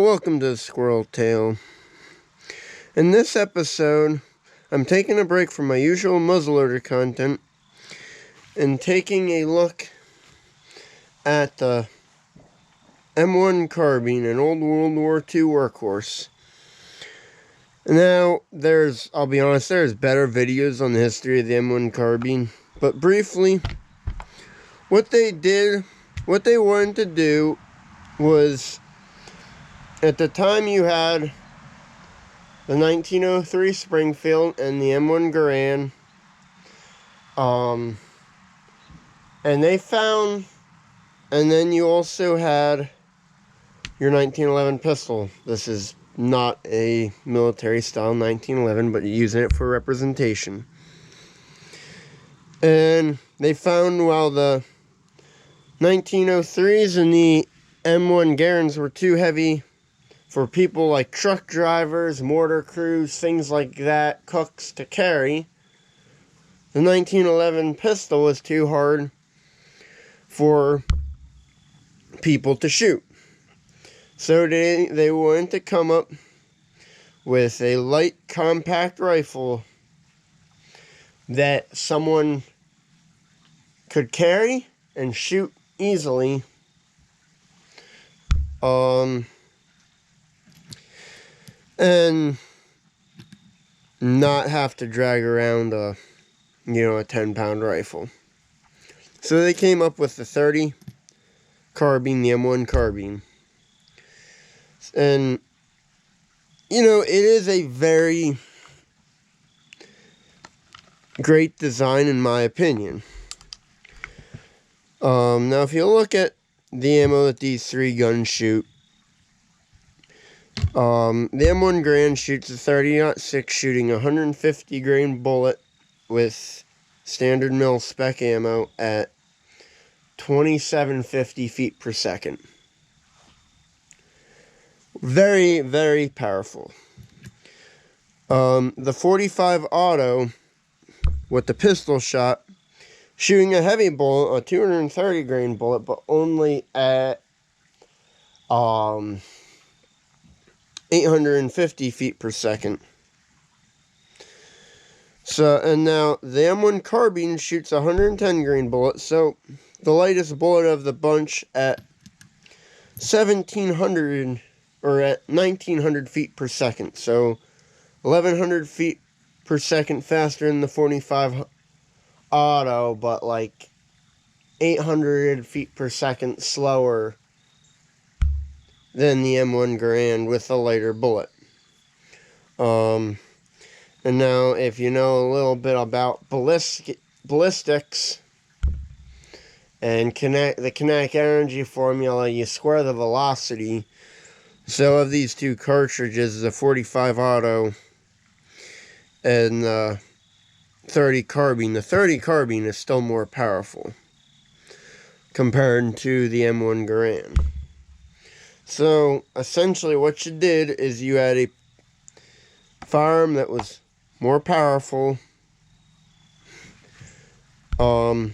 welcome to the Squirrel Tale. In this episode, I'm taking a break from my usual muzzleloader content and taking a look at the M1 Carbine, an old World War II workhorse. Now, I'll be honest, there's better videos on the history of the M1 Carbine, but briefly, what they wanted to do was, at the time you had the 1903 Springfield and the M1 Garand, and they found, and then you also had your 1911 pistol. This is not a military style 1911, but you're using it for representation. And they found while the 1903s and the M1 Garands were too heavy for people like truck drivers, mortar crews, things like that, cooks to carry, the 1911 pistol was too hard for people to shoot. So they wanted to come up with a light, compact rifle that someone could carry and shoot easily. And not have to drag around a 10-pound rifle. So they came up with the 30 carbine, the M1 Carbine. And, it is a very great design in my opinion. Now if you look at the ammo that these three guns shoot, the M1 Garand shoots a 30-06 shooting 150 grain bullet with standard mil spec ammo at 2750 feet per second. Very, very powerful. The 45 auto with the pistol shot shooting a heavy bullet, a 230 grain bullet, but only at 850 feet per second. So, and now the M1 Carbine shoots a 110 grain bullet, so the lightest bullet of the bunch at 1700 or at 1900 feet per second. So 1100 feet per second faster than the 45 auto, but like 800 feet per second slower than the M1 Garand with a lighter bullet. And now, if you know a little bit about ballistics and the kinetic energy formula, you square the velocity. So of these two cartridges, the 45 auto and the 30 carbine, the 30 carbine is still more powerful compared to the M1 Garand. So, essentially what you did is you had a firearm that was more powerful, and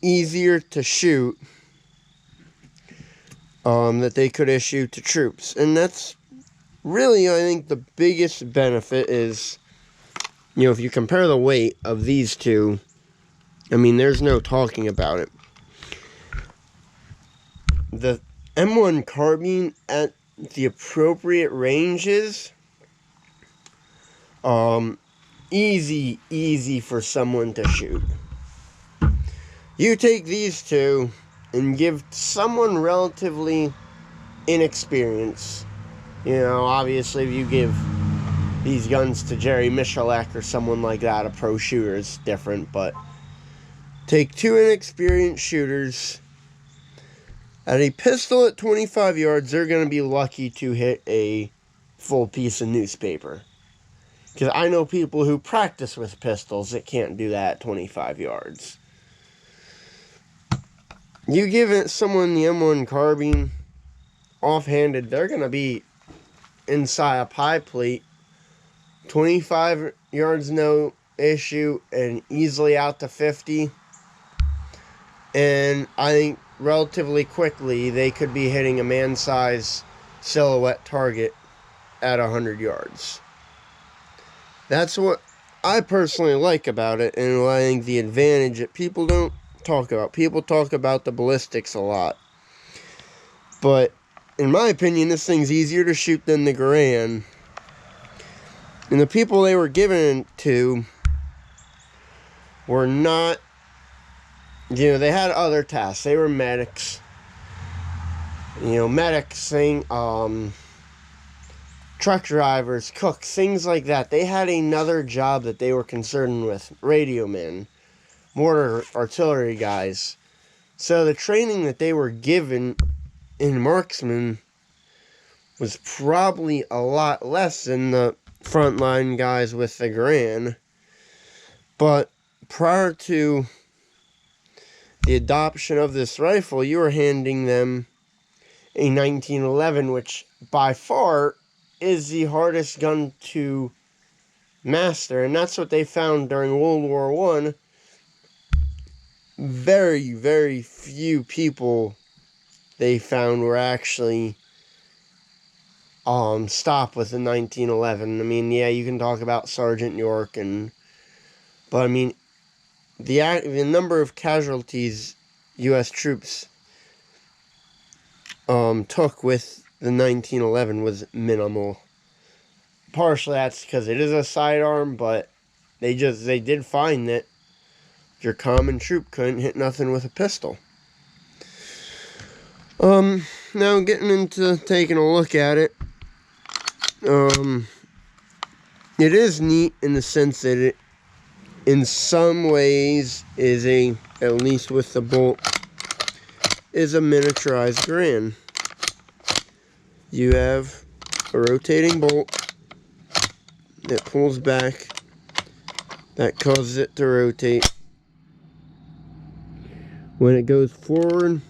easier to shoot, that they could issue to troops. And that's really, I think, the biggest benefit is, if you compare the weight of these two, there's no talking about it. The M1 Carbine at the appropriate ranges, easy for someone to shoot. You take these two and give someone relatively inexperienced, obviously if you give these guns to Jerry Michalak or someone like that, a pro shooter, is different, but take two inexperienced shooters. At a pistol at 25 yards, they're going to be lucky to hit a full piece of newspaper. Because I know people who practice with pistols that can't do that at 25 yards. You give someone the M1 Carbine offhanded, they're going to be inside a pie plate, 25 yards no issue, and easily out to 50. And I think relatively quickly, they could be hitting a man-sized silhouette target at 100 yards. That's what I personally like about it, and I think the advantage that people don't talk about. People talk about the ballistics a lot. But, in my opinion, this thing's easier to shoot than the Garand. And the people they were given it to were not, they had other tasks. They were medics. Medics, truck drivers, cooks, things like that. They had another job that they were concerned with. Radio men, mortar artillery guys. So the training that they were given in marksman was probably a lot less than the frontline guys with the Garand. But prior to the adoption of this rifle, you were handing them a 1911, which by far is the hardest gun to master, and that's what they found during World War I. Very, very few people they found were actually stop with the 1911. I mean, yeah, you can talk about Sergeant York, but I mean, the number of casualties U.S. troops took with the 1911 was minimal. Partially that's because it is a sidearm, but they did find that your common troop couldn't hit nothing with a pistol. Now getting into taking a look at it, it is neat in the sense that it, in some ways, at least with the bolt, is a miniaturized Garand. You have a rotating bolt that pulls back, that causes it to rotate. When it goes forward,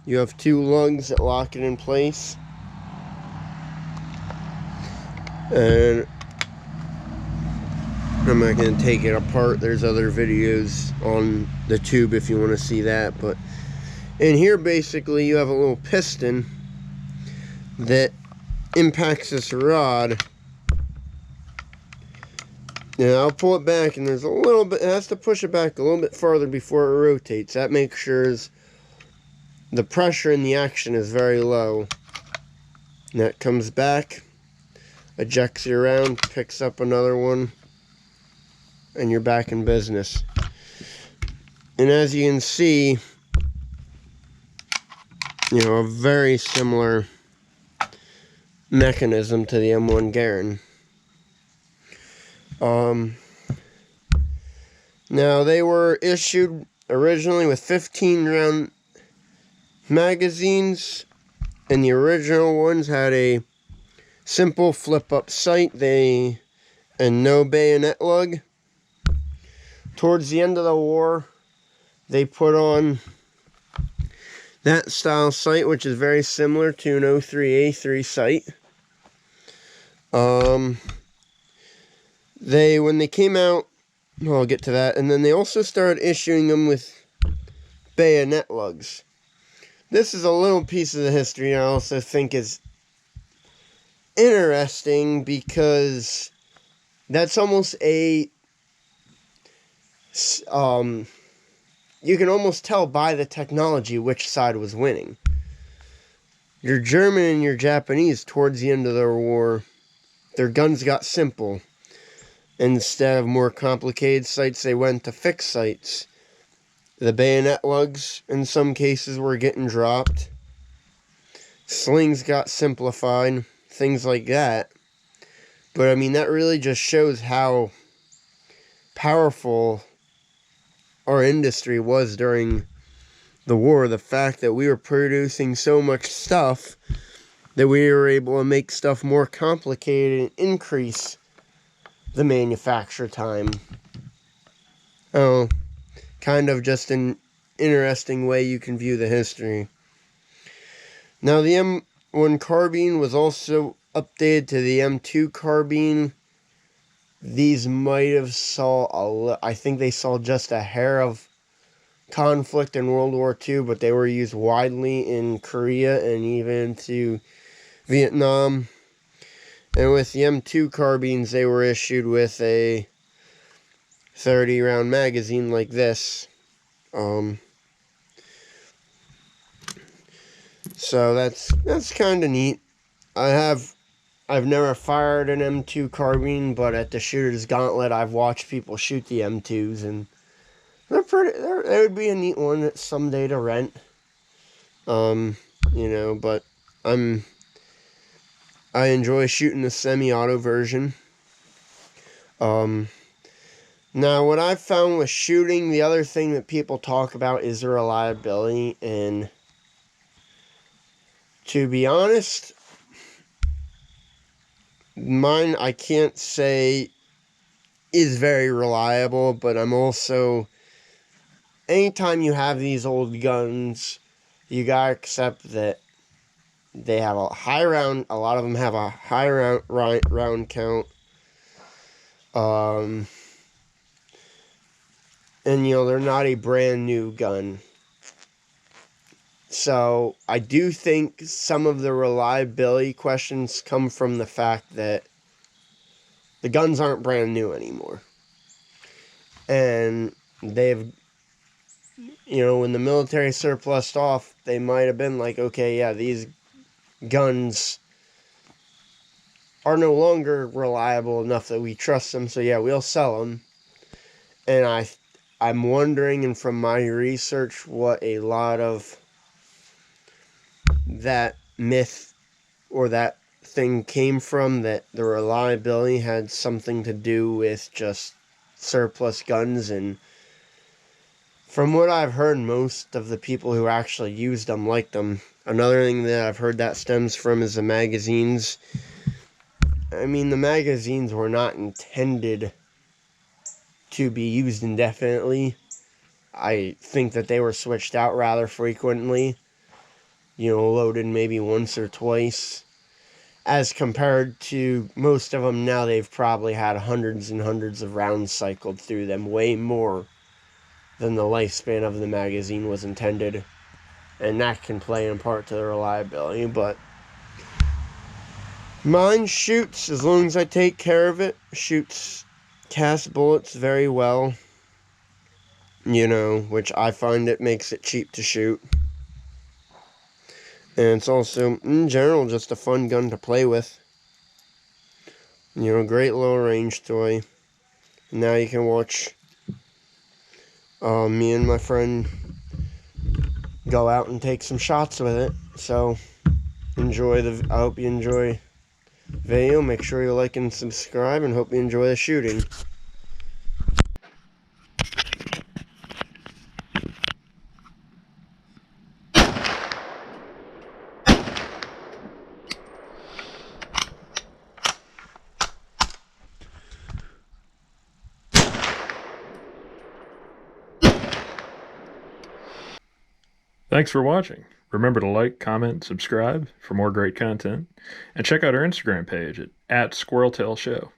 you have two lugs that lock it in place. And I'm not going to take it apart. There's other videos on the tube if you want to see that. But in here, basically, you have a little piston that impacts this rod. Now, I'll pull it back, and there's a little bit, it has to push it back a little bit farther before it rotates. That makes sure the pressure in the action is very low. And that comes back, ejects you around, picks up another one, and you're back in business. And as you can see, a very similar mechanism to the M1 Garand. Now they were issued originally with 15-round magazines, and the original ones had a simple flip-up sight and no bayonet lug. Towards the end of the war, they put on that style sight, which is very similar to an 03A3 sight. When they came out, I'll get to that, and then they also started issuing them with bayonet lugs. This is a little piece of the history I also think is interesting, because that's almost you can almost tell by the technology which side was winning. Your German and your Japanese, towards the end of their war, their guns got simple. Instead of more complicated sights, they went to fixed sights. The bayonet lugs, in some cases, were getting dropped. Slings got simplified, things like that. But, I mean, that really just shows how powerful our industry was during the war. The fact that we were producing so much stuff that we were able to make stuff more complicated and increase the manufacture time. Oh, kind of just an interesting way you can view the history. Now, the M1 carbine was also updated to the M2 carbine. These might have I think they saw just a hair of conflict in World War II, but they were used widely in Korea and even to Vietnam. And with the M2 carbines, they were issued with a 30-round magazine like this. So that's kind of neat. I've never fired an M2 carbine, but at the Shooter's Gauntlet, I've watched people shoot the M2s, and they would be a neat one someday to rent. But I enjoy shooting the semi-auto version. Now, what I've found with shooting, the other thing that people talk about is the reliability, and to be honest, mine I can't say is very reliable, but I'm also, anytime you have these old guns, you gotta accept that they have a lot of them have a high round count. And they're not a brand new gun. So I do think some of the reliability questions come from the fact that the guns aren't brand new anymore. And they've, when the military surplused off, they might have been like, okay, yeah, these guns are no longer reliable enough that we trust them, so yeah, we'll sell them. And I'm wondering, and from my research, what a lot of that myth or that thing came from, that the reliability had something to do with just surplus guns. And from what I've heard, most of the people who actually used them liked them. Another thing that I've heard that stems from is the magazines. I mean, the magazines were not intended to be used indefinitely. I think that they were switched out rather frequently, loaded maybe once or twice. As compared to most of them now, they've probably had hundreds and hundreds of rounds cycled through them, way more than the lifespan of the magazine was intended. And that can play in part to the reliability, but mine shoots, as long as I take care of it, shoots cast bullets very well, which I find it makes it cheap to shoot. And it's also, in general, just a fun gun to play with. Great low range toy. Now you can watch me and my friend go out and take some shots with it. So, I hope you enjoy the video. Make sure you like and subscribe, and hope you enjoy the shooting. Thanks for watching. Remember to like, comment, subscribe for more great content, and check out our Instagram page at @SquirrelTailShow.